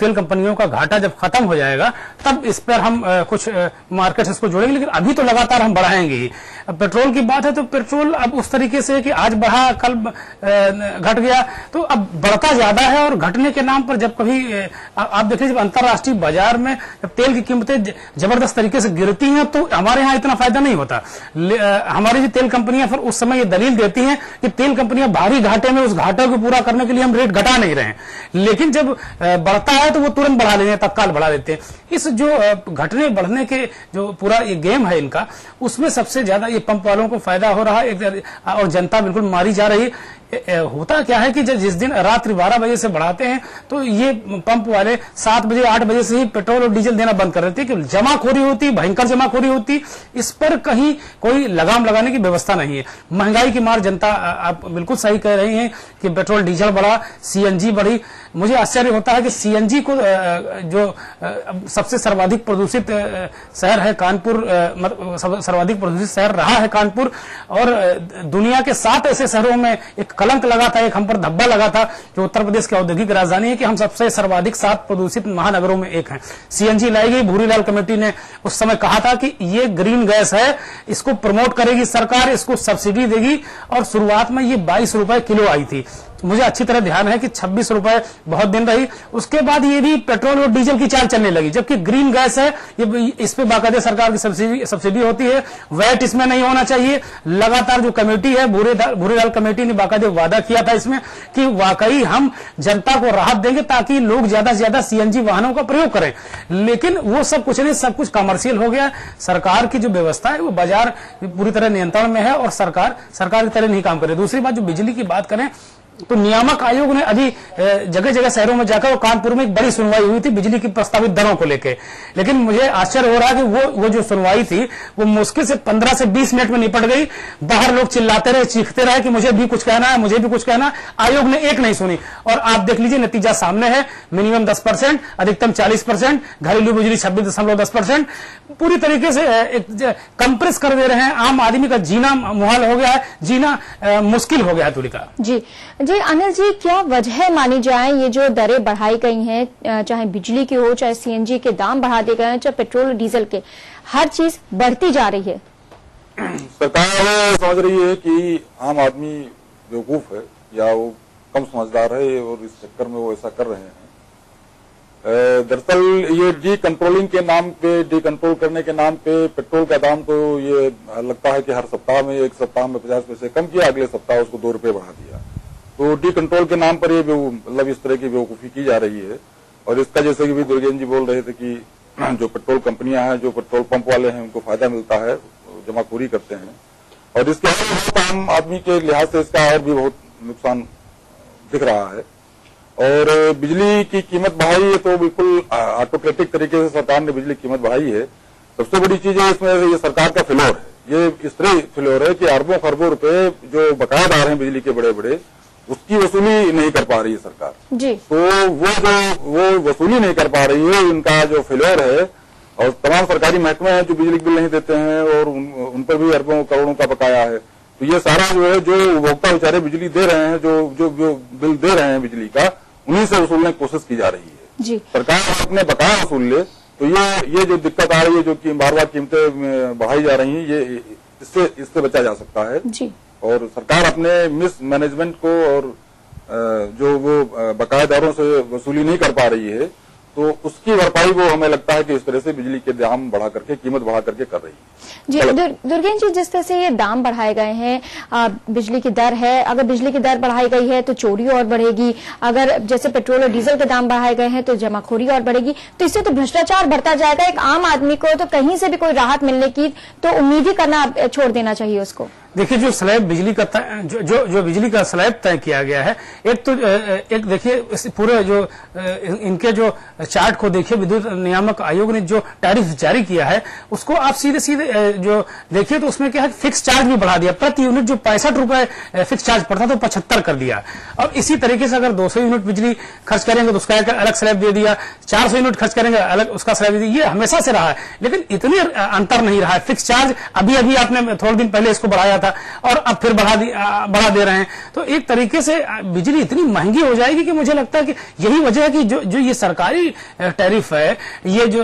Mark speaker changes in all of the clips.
Speaker 1: तेल कंपनियों का घाटा जब खत्म हो जाएगा तब इस पर हम कुछ मार्केट इसको जोड़ेंगे, लेकिन अभी तो लगातार हम बढ़ाएंगे ही। पेट्रोल की बात है तो पेट्रोल अब उस तरीके से कि आज बढ़ा कल घट गया, तो अब बढ़ता ज्यादा है और घटने के नाम पर जब कभी आप देखिए जब अंतर्राष्ट्रीय बाजार में जब तेल की कीमतें जबरदस्त तरीके से गिरती हैं तो हमारे यहाँ इतना फायदा नहीं होता। हमारी जो तेल कंपनियां फिर उस समय ये दलील देती हैं कि तेल कंपनियां भारी घाटे में, उस घाटे को पूरा करने के लिए हम रेट घटा नहीं रहे हैं, लेकिन जब बढ़ता है तो वो तुरंत बढ़ा लेते हैं, तत्काल बढ़ा देते हैं। इस जो घटने बढ़ने के जो पूरा ये गेम है इनका, उसमें सबसे ज्यादा ये पंप वालों को फायदा हो रहा है और जनता बिल्कुल मारी जा रही है। होता क्या है कि जिस दिन रात्रि 12 बजे से बढ़ाते हैं तो ये पंप वाले 7 बजे 8 बजे से ही पेट्रोल और डीजल देना बंद कर देते हैं कि जमाखोरी होती, भयंकर जमाखोरी होती, इस पर कहीं कोई लगाम लगाने की व्यवस्था नहीं है। महंगाई की मार जनता, आप बिल्कुल सही कह रही हैं कि पेट्रोल डीजल बढ़ा, सीएनजी बढ़ी। मुझे आश्चर्य होता है कि सीएनजी को जो सबसे सर्वाधिक प्रदूषित शहर है कानपुर, सर्वाधिक प्रदूषित शहर रहा है कानपुर, और दुनिया के 7 ऐसे शहरों में एक कलंक लगा था, एक हम पर धब्बा लगा था जो उत्तर प्रदेश की औद्योगिक राजधानी है कि हम सबसे सर्वाधिक 7 प्रदूषित महानगरों में एक हैं। सीएनजी लाई गई, भूरीलाल कमेटी ने उस समय कहा था कि ये ग्रीन गैस है, इसको प्रमोट करेगी सरकार, इसको सब्सिडी देगी, और शुरुआत में ये 22 रुपए किलो आई थी। मुझे अच्छी तरह ध्यान है कि 26 रुपए बहुत दिन रही, उसके बाद ये भी पेट्रोल और डीजल की चाल चलने लगी, जबकि ग्रीन गैस है, ये इस पे बाकायदे सरकार की सब्सिडी होती है, वैट इसमें नहीं होना चाहिए। लगातार जो कमेटी है भूरीलाल कमेटी ने बाकायदे वादा किया था इसमें कि वाकई हम जनता को राहत देंगे ताकि लोग ज्यादा से ज्यादा सीएनजी वाहनों का प्रयोग करें, लेकिन वो सब कुछ नहीं, सब कुछ कमर्शियल हो गया। सरकार की जो व्यवस्था है वो बाजार पूरी तरह नियंत्रण में है और सरकार की तरह नहीं काम करे। दूसरी बात, जो बिजली की बात करें तो नियामक आयोग ने अभी जगह जगह शहरों में जाकर, और कानपुर में एक बड़ी सुनवाई हुई थी बिजली की प्रस्तावित दरों को लेकर, लेकिन मुझे आश्चर्य हो रहा है कि वो जो सुनवाई थी वो मुश्किल से 15 से 20 मिनट में निपट गई। बाहर लोग चिल्लाते रहे, चीखते रहे कि मुझे भी कुछ कहना है, मुझे भी कुछ कहना है। आयोग ने एक नहीं सुनी, और आप देख लीजिए नतीजा सामने है। मिनिमम 10%, अधिकतम 40%, घरेलू बिजली 26.10%, पूरी तरीके से कंप्रेस कर दे रहे हैं। आम आदमी का जीना मुहाल हो गया है, जीना मुश्किल हो गया है। तुलिका जी
Speaker 2: अनिल जी, क्या वजह मानी जाए ये जो दरें बढ़ाई गई हैं, चाहे बिजली की हो, चाहे सीएनजी के दाम बढ़ा दिए गए हैं, चाहे पेट्रोल और डीजल के, हर चीज बढ़ती जा रही है?
Speaker 3: सरकार समझ रही है कि आम आदमी बेवकूफ है या वो कम समझदार है और इस चक्कर में वो ऐसा कर रहे हैं। दरअसल ये डी कंट्रोलिंग के नाम पे, डी कंट्रोल करने के नाम पे पेट्रोल का दाम तो ये लगता है कि हर सप्ताह में, एक सप्ताह में 50 पैसे कम किया, अगले सप्ताह उसको 2 रुपये बढ़ा दिया। तो डी कंट्रोल के नाम पर ये मतलब इस तरह की बेवकूफी की जा रही है। और इसका जैसे कि भी दुर्गेन जी बोल रहे थे कि जो पेट्रोल कंपनियां हैं, जो पेट्रोल पंप वाले हैं, उनको फायदा मिलता है, जमाखोरी करते हैं, और इसके आम आदमी के लिहाज से इसका और भी बहुत नुकसान दिख रहा है। और बिजली की कीमत बढ़ाई है तो बिल्कुल ऑटोक्रेटिक तरीके से सरकार ने बिजली की कीमत बढ़ाई है। सबसे बड़ी चीज है इसमें ये सरकार का फ्लोर है। ये इस तरह फ्लोर है कि अरबों खरबों रुपए जो बकायादार हैं बिजली के बड़े बड़े, उसकी वसूली नहीं कर पा रही है सरकार
Speaker 2: जी।
Speaker 3: तो वो वसूली नहीं कर पा रही है, इनका जो फेलियर है। और तमाम सरकारी महकमे हैं जो बिजली बिल नहीं देते हैं और उन पर भी अरबों करोड़ों का बकाया है। तो ये सारा जो है, जो उपभोक्ता बेचारे बिजली दे रहे हैं, जो बिल दे रहे हैं बिजली का, उन्हीं से वसूलने की कोशिश की जा रही है जी। सरकार अपने बकाया वसूल ले तो ये जो दिक्कत आ रही है, जो कि बार बार कीमतें बढ़ाई जा रही हैं, ये इससे बचा जा सकता है
Speaker 2: जी।
Speaker 3: और सरकार अपने मिस मैनेजमेंट को और जो वो बकायादारों से वसूली नहीं कर पा रही है, तो उसकी भरपाई वो हमें लगता है कि इस तरह से बिजली के दाम बढ़ा करके, कीमत बढ़ा करके कर रही है
Speaker 2: जी। दुर्गेन जी, जिस तरह से ये दाम बढ़ाए गए हैं, बिजली की दर है, अगर बिजली की दर बढ़ाई गई है तो चोरी और बढ़ेगी, अगर जैसे पेट्रोल और डीजल के दाम बढ़ाए गए हैं तो जमाखोरी और बढ़ेगी, तो इससे तो भ्रष्टाचार बढ़ता जाएगा। एक आम आदमी को तो कहीं से भी कोई राहत मिलने की तो उम्मीद ही करना छोड़ देना चाहिए उसको।
Speaker 1: देखिए, जो स्लैब बिजली का जो बिजली का स्लैब तय किया गया है, एक देखिए पूरे जो इनके जो चार्ट को देखिए, विद्युत नियामक आयोग ने जो टैरिफ जारी किया है उसको आप सीधे सीधे जो देखिए तो उसमें क्या है, फिक्स चार्ज भी बढ़ा दिया। प्रति यूनिट जो 65 रुपए फिक्स चार्ज पड़ता तो 75 कर दिया। और इसी तरीके से अगर 200 यूनिट बिजली खर्च करेंगे तो उसका एक अलग स्लैब दे दिया, 400 यूनिट खर्च करेंगे अलग उसका स्लैब दे दिया। ये हमेशा से रहा है, लेकिन इतनी अंतर नहीं रहा है। फिक्स चार्ज अभी अभी आपने थोड़े दिन पहले इसको बढ़ाया था और अब फिर बढ़ा दे रहे हैं। तो एक तरीके से बिजली इतनी महंगी हो जाएगी कि मुझे लगता है कि यही वजह है कि जो ये सरकारी टैरिफ है, ये जो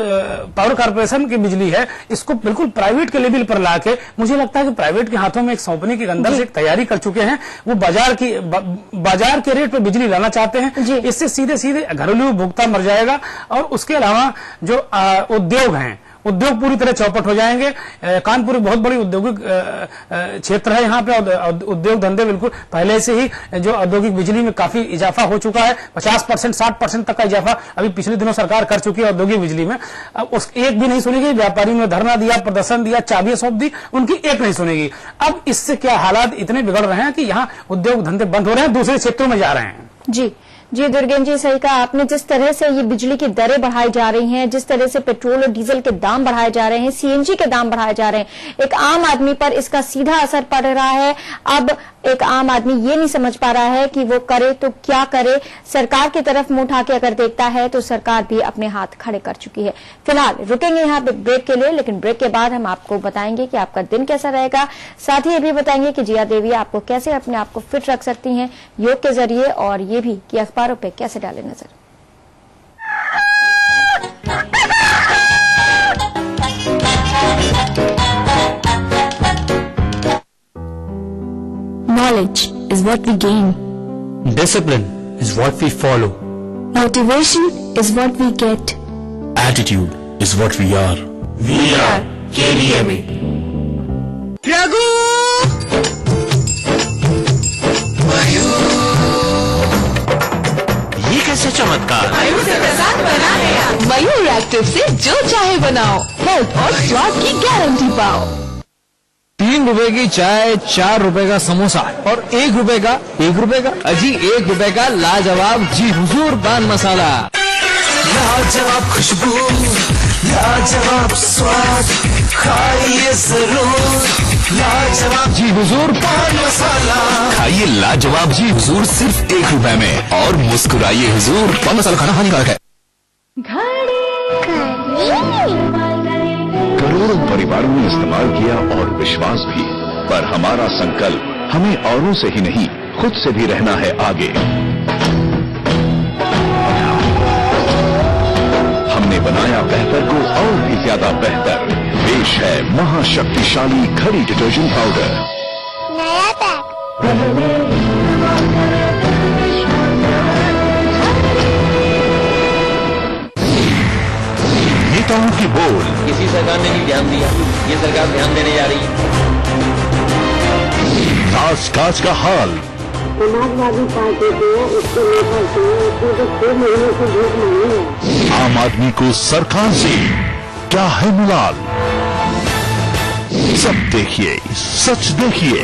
Speaker 1: पावर कॉर्पोरेशन की बिजली है, इसको बिल्कुल प्राइवेट के लेवल पर लाके मुझे लगता है कि प्राइवेट के हाथों में एक सौंपने के अंदर से एक तैयारी कर चुके हैं। वो बाजार के रेट पर बिजली लाना चाहते हैं। इससे सीधे सीधे घरेलू उपभोक्ता मर जाएगा और उसके अलावा जो उद्योग हैं, उद्योग पूरी तरह चौपट हो जाएंगे। कानपुर बहुत बड़ी औद्योगिक क्षेत्र है, यहाँ पे उद्योग धंधे बिल्कुल पहले से ही जो औद्योगिक बिजली में काफी इजाफा हो चुका है। 50% 60% तक का इजाफा अभी पिछले दिनों सरकार कर चुकी है औद्योगिक बिजली में। उस एक भी नहीं सुनेगी। व्यापारी ने धरना दिया, प्रदर्शन दिया, चाबियां सौंप दी, उनकी एक नहीं सुनेगी। अब इससे क्या हालात इतने बिगड़ रहे हैं कि यहाँ उद्योग धंधे बंद हो रहे हैं, दूसरे क्षेत्रों में जा रहे हैं।
Speaker 2: जी दुर्गेन जी, सही कहा आपने। जिस तरह से ये बिजली की दरें बढ़ाई जा रही हैं, जिस तरह से पेट्रोल और डीजल के दाम बढ़ाए जा रहे हैं, सीएनजी के दाम बढ़ाए जा रहे हैं, एक आम आदमी पर इसका सीधा असर पड़ रहा है। अब एक आम आदमी ये नहीं समझ पा रहा है कि वो करे तो क्या करे। सरकार की तरफ मुंह उठा के अगर देखता है तो सरकार भी अपने हाथ खड़े कर चुकी है। फिलहाल रुकेंगे यहाँ पे ब्रेक के लिए, लेकिन ब्रेक के बाद हम आपको बताएंगे कि आपका दिन कैसा रहेगा। साथ ही ये भी बताएंगे कि जिया देवी आपको कैसे अपने आप को फिट रख सकती हैं योग के जरिए, और ये भी कि अखबारों पे कैसे डाले नजर।
Speaker 4: Knowledge is what we gain.
Speaker 5: Discipline is what we follow.
Speaker 4: Motivation is what we get.
Speaker 5: Attitude is what we are.
Speaker 4: We are KDMA.
Speaker 5: ये कैसे चमत्कार?
Speaker 6: मयूर से प्रसाद बना गया। मयूर एक्टिव से जो चाहे बनाओ, हेल्थ और स्वाद की गारंटी पाओ।
Speaker 7: 3 रुपए की चाय, 4 रुपए का समोसा और 1 रुपए का अजी 1 रुपए का लाजवाब जी हुजूर पान मसाला।
Speaker 8: लाजवाब खुशबू, लाजवाब स्वाद, खाइए जरूर लाजवाब
Speaker 7: जी हुजूर
Speaker 8: पान मसाला।
Speaker 5: खाइए लाजवाब जी हुजूर सिर्फ 1 रुपए में और मुस्कुराइए हुजूर। पान मसाला खाना हानिकारक है।
Speaker 9: करोड़ों परिवारों ने इस्तेमाल किया और विश्वास भी, पर हमारा संकल्प हमें औरों से ही नहीं खुद से भी रहना है आगे। हमने बनाया बेहतर को और भी ज्यादा बेहतर। पेश है महाशक्तिशाली घड़ी डिटर्जेंट पाउडर।
Speaker 10: नया पैक।
Speaker 9: नेताओं की बोल,
Speaker 11: किसी सरकार ने नहीं ध्यान दिया, ये सरकार ध्यान देने जा रही है।
Speaker 9: राजकाज का हाल,
Speaker 10: समाजवादी पार्टी को उसके नेता से उसने तो 6 महीने से वोट मांगी है।
Speaker 9: आम आदमी को सरकार से क्या है मुलाल। सब देखिए, सच देखिए,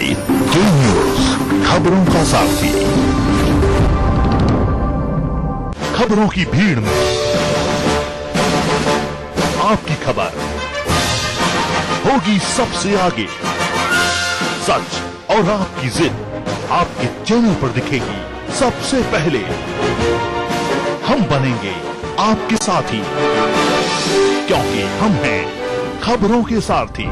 Speaker 9: के न्यूज खबरों का साथी। खबरों की भीड़ में आपकी खबर होगी सबसे आगे। सच और आपकी जिद आपके चैनल पर दिखेगी सबसे पहले। हम बनेंगे आपके साथी, क्योंकि हम हैं खबरों के साथी।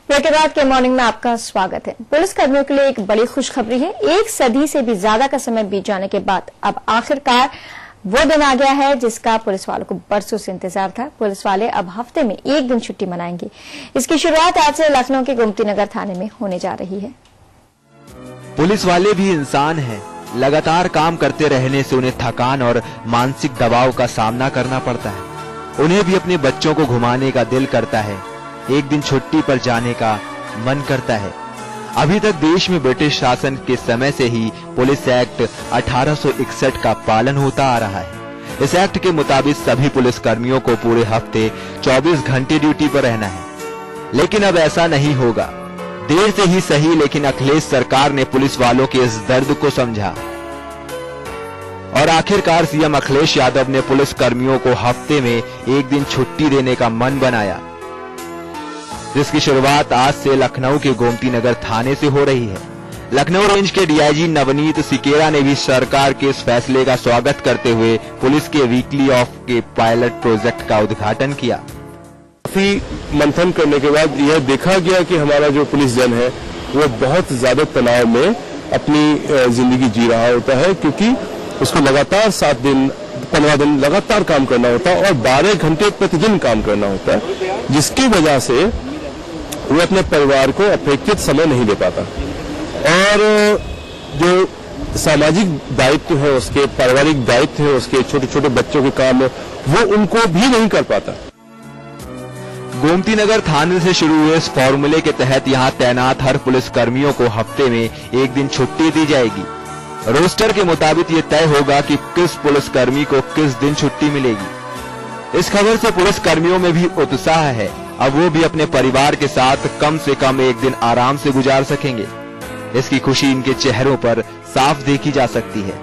Speaker 2: ब्रेक के बाद के मॉर्निंग में आपका स्वागत है। पुलिस कर्मियों के लिए एक बड़ी खुशखबरी है। 1 सदी से भी ज्यादा का समय बीत जाने के बाद अब आखिरकार वो दिन आ गया है जिसका पुलिस वालों को बरसों से इंतजार था। पुलिस वाले अब हफ्ते में 1 दिन छुट्टी मनाएंगे। इसकी शुरुआत आज से लखनऊ के गोमती नगर थाने में होने जा रही है।
Speaker 12: पुलिस वाले भी इंसान हैं। लगातार काम करते रहने से उन्हें थकान और मानसिक दबाव का सामना करना पड़ता है। उन्हें भी अपने बच्चों को घुमाने का दिल करता है, 1 दिन छुट्टी पर जाने का मन करता है। अभी तक देश में ब्रिटिश शासन के समय से ही पुलिस एक्ट 1861 का पालन होता आ रहा है। इस एक्ट के मुताबिक सभी पुलिस कर्मियों को पूरे हफ्ते 24 घंटे ड्यूटी पर रहना है, लेकिन अब ऐसा नहीं होगा। देर से ही सही, लेकिन अखिलेश सरकार ने पुलिस वालों के इस दर्द को समझा और आखिरकार सीएम अखिलेश यादव ने पुलिस कर्मियों को हफ्ते में एक दिन छुट्टी देने का मन बनाया, जिसकी शुरुआत आज से लखनऊ के गोमती नगर थाने से हो रही है। लखनऊ रेंज के डीआईजी नवनीत सिकेरा ने भी सरकार के इस फैसले का स्वागत करते हुए पुलिस के वीकली ऑफ के पायलट प्रोजेक्ट का उद्घाटन किया।
Speaker 13: काफी मंथन करने के बाद यह देखा गया कि हमारा जो पुलिस जन है वो बहुत ज्यादा तनाव में अपनी जिंदगी जी रहा होता है, क्योंकि उसको लगातार 7 दिन 15 दिन लगातार काम करना होता है और 12 घंटे प्रतिदिन काम करना होता है, जिसकी वजह से वो अपने परिवार को अपेक्षित समय नहीं दे पाता और जो सामाजिक दायित्व है उसके, पारिवारिक दायित्व है उसके, छोटे छोटे बच्चों के काम है वो उनको भी नहीं कर पाता।
Speaker 12: गोमती नगर थाने से शुरू हुए इस फॉर्मूले के तहत यहां तैनात हर पुलिस कर्मियों को हफ्ते में एक दिन छुट्टी दी जाएगी। रोस्टर के मुताबिक ये तय होगा कि किस पुलिस कर्मी को किस दिन छुट्टी मिलेगी। इस खबर से पुलिस कर्मियों में भी उत्साह है, अब वो भी अपने परिवार के साथ कम से कम एक दिन आराम से गुजार सकेंगे। इसकी खुशी इनके चेहरों पर साफ देखी जा सकती है।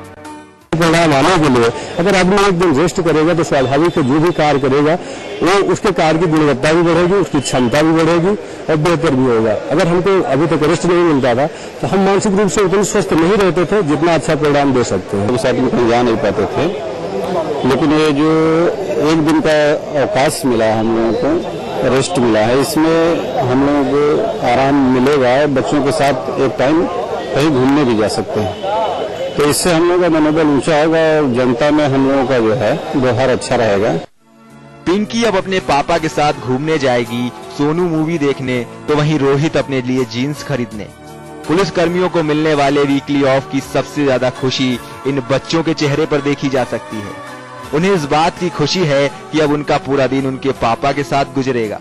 Speaker 14: परिणाम आने के लिए अगर आदमी एक दिन रेस्ट करेगा तो स्वाभाविक जो भी कार्य करेगा वो उसके कार्य की गुणवत्ता भी बढ़ेगी, उसकी क्षमता भी बढ़ेगी और बेहतर भी होगा। अगर हमको अभी तक रेस्ट नहीं मिलता था तो हम मानसिक रूप से उतने स्वस्थ नहीं रहते थे जितना अच्छा परिणाम दे सकते हैं। उस आदमी कहीं जा नहीं पाते थे, लेकिन ये जो एक दिन का अवकाश मिला हम लोगों को, रेस्ट मिला है, इसमें हम लोगों को आराम मिलेगा। बच्चों के साथ एक टाइम कहीं घूमने भी जा सकते हैं, तो इससे हम लोगों का मनोबल ऊंचा होगा और जनता में हम लोगों का जो है व्यवहार अच्छा रहेगा।
Speaker 12: पिंकी अब अपने पापा के साथ घूमने जाएगी, सोनू मूवी देखने, तो वहीं रोहित अपने लिए जीन्स खरीदने। पुलिस कर्मियों को मिलने वाले वीकली ऑफ की सबसे ज्यादा खुशी इन बच्चों के चेहरे पर देखी जा सकती है। उन्हें इस बात की खुशी है कि अब उनका पूरा दिन उनके पापा के साथ गुजरेगा।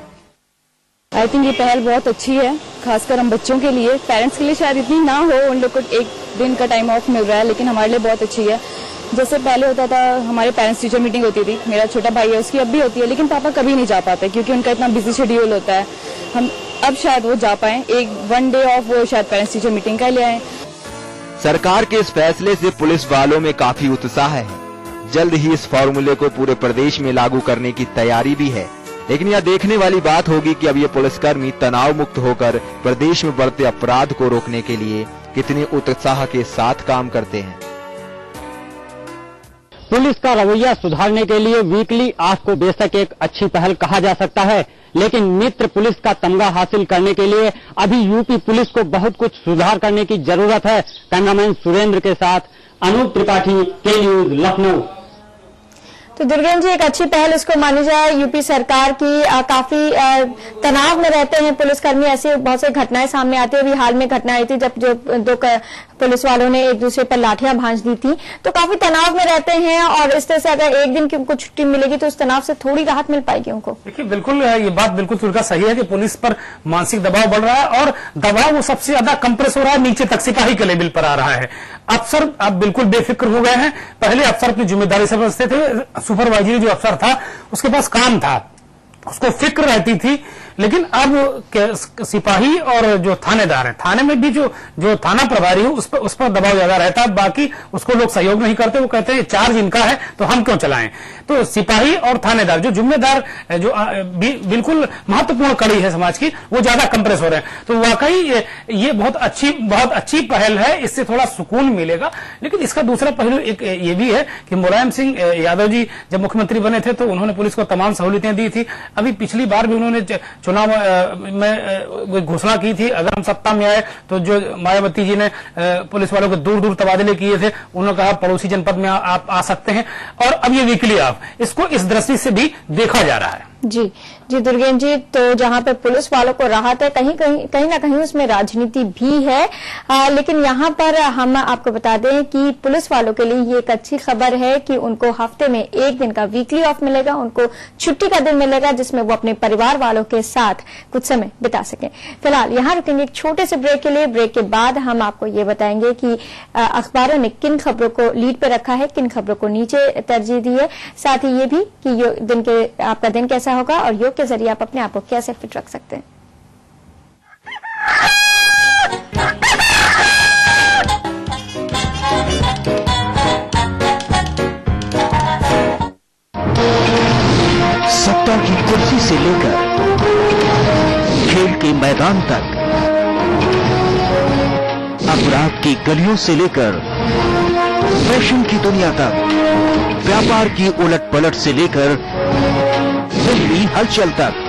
Speaker 15: आई थिंक ये पहल बहुत अच्छी है, खासकर हम बच्चों के लिए। पेरेंट्स के लिए शायद इतनी ना हो, उन लोग को एक दिन का टाइम ऑफ मिल रहा है, लेकिन हमारे लिए बहुत अच्छी है। जैसे पहले होता था हमारे पेरेंट्स टीचर मीटिंग होती थी, मेरा छोटा भाई है उसकी अब भी होती है, लेकिन पापा कभी नहीं जा पाते क्योंकि उनका इतना बिजी शेड्यूल होता है। हम अब शायद वो जा पाए, एक 1 डे ऑफ वो शायद पेरेंट्स टीचर मीटिंग का ले आए।
Speaker 12: सरकार के इस फैसले से पुलिस वालों में काफी उत्साह है। जल्द ही इस फॉर्मूले को पूरे प्रदेश में लागू करने की तैयारी भी है, लेकिन यह देखने वाली बात होगी कि अब ये पुलिसकर्मी तनाव मुक्त होकर प्रदेश में बढ़ते अपराध को रोकने के लिए कितने उत्साह के साथ काम करते हैं।
Speaker 16: पुलिस का रवैया सुधारने के लिए वीकली ऑफ को बेशक एक अच्छी पहल कहा जा सकता है, लेकिन मित्र पुलिस का तमगा हासिल करने के लिए अभी यूपी पुलिस को बहुत कुछ सुधार करने की जरूरत है। कैमरामैन सुरेंद्र के साथ अनूप त्रिपाठी, के न्यूज, लखनऊ।
Speaker 2: तो दुर्गेन जी, एक अच्छी पहल इसको मानी जाए यूपी सरकार की। काफी तनाव में रहते हैं पुलिसकर्मी, ऐसी बहुत सी घटनाएं सामने आती है। अभी हाल में घटना आई थी जब जो 2 पुलिस वालों ने एक दूसरे पर लाठियां भांज दी थी, तो काफी तनाव में रहते हैं और इस तरह से अगर एक दिन की उनको छुट्टी मिलेगी तो उस तनाव से थोड़ी राहत मिल पाएगी उनको।
Speaker 1: देखिए, बिल्कुल ये बात बिल्कुल तुलका सही है कि पुलिस पर मानसिक दबाव बढ़ रहा है और दबाव वो सबसे ज्यादा कंप्रेस हो रहा है नीचे तक, सिपाही के लेवल पर आ रहा है। अफसर अब बिल्कुल बेफिक्र हो गए हैं। पहले अफसर अपनी जिम्मेदारी समझते थे, सुपरवाइजरी जो अफसर था उसके पास काम था, उसको फिक्र रहती थी, लेकिन अब सिपाही और जो थानेदार है, थाने में भी जो थाना प्रभारी है उस पर दबाव ज्यादा रहता है। बाकी उसको लोग सहयोग नहीं करते, वो कहते हैं चार्ज इनका है तो हम क्यों चलाएं। तो सिपाही और थानेदार जो जिम्मेदार जो बिल्कुल महत्वपूर्ण कड़ी है समाज की, वो ज्यादा कंप्रेस हो रहे हैं। तो वाकई ये बहुत अच्छी पहल है, इससे थोड़ा सुकून मिलेगा। लेकिन इसका दूसरा पहलू एक ये भी है कि मुलायम सिंह यादव जी जब मुख्यमंत्री बने थे तो उन्होंने पुलिस को तमाम सहूलियतें दी थी। अभी पिछली बार भी उन्होंने चुनाव में घोषणा की थी, अगर हम सत्ता में आए तो जो मायावती जी ने पुलिस वालों के दूर दूर तबादले किए थे, उन्होंने कहा पड़ोसी जनपद में आप आ सकते हैं। और अब ये वीकली ऑफ, इसको इस दृष्टि से भी देखा जा रहा है।
Speaker 2: जी दुर्गेन जी, तो जहां पे पुलिस वालों को राहत है, कहीं ना कहीं उसमें राजनीति भी है। लेकिन यहां पर हम आपको बता दें कि पुलिस वालों के लिए ये एक अच्छी खबर है कि उनको हफ्ते में एक दिन का वीकली ऑफ मिलेगा, उनको छुट्टी का दिन मिलेगा जिसमें वो अपने परिवार वालों के साथ कुछ समय बिता सकें। फिलहाल यहां रुकेंगे एक छोटे से ब्रेक के लिए। ब्रेक के बाद हम आपको ये बताएंगे कि अखबारों ने किन खबरों को लीड पर रखा है, किन खबरों को नीचे तरजीह दी है, साथ ही ये भी कि आपका दिन कैसा होगा और योग के जरिए आप अपने आप को कैसे फिट रख सकते हैं।
Speaker 17: सत्ता की कुर्सी से लेकर खेल के मैदान तक, अपराध की गलियों से लेकर फैशन की दुनिया तक, व्यापार की उलट पलट से लेकर दिल्ली हलचल तक,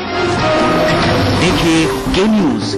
Speaker 17: देखिए के न्यूज।